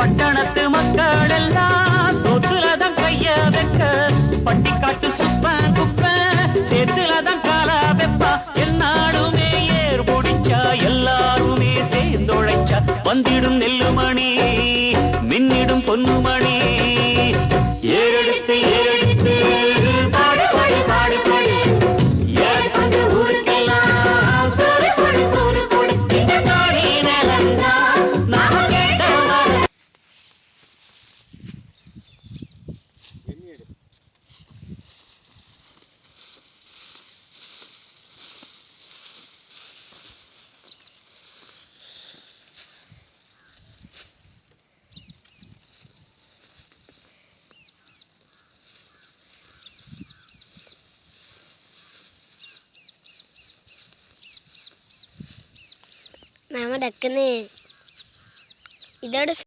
பட்டணத்து மக்கள் எல்லாம் சொத்துலதான் கைய வைக்க பட்டிக்காட்டு சுப்பன் குப்பன் சேத்துலதான் கால வெப்பா என்னாலுமே ஏர் முடிச்சா எல்லாருமே சேர்ந்தொழைச்சா வந்திடும் நெல்லுமணி மின்னிடும் பொன்னுமணி ஏறெடுத்து ஏறெடுத்து பாடு பாடு பாடு பாடு ஏறு கொண்டு ஊருக்கெல்லாம் சோறு கொடு சோறு கொடு இந்த காடி நிலந்தா நாம கேட்ட வர മാമ ഡക്കന്ന് ഇതോടെ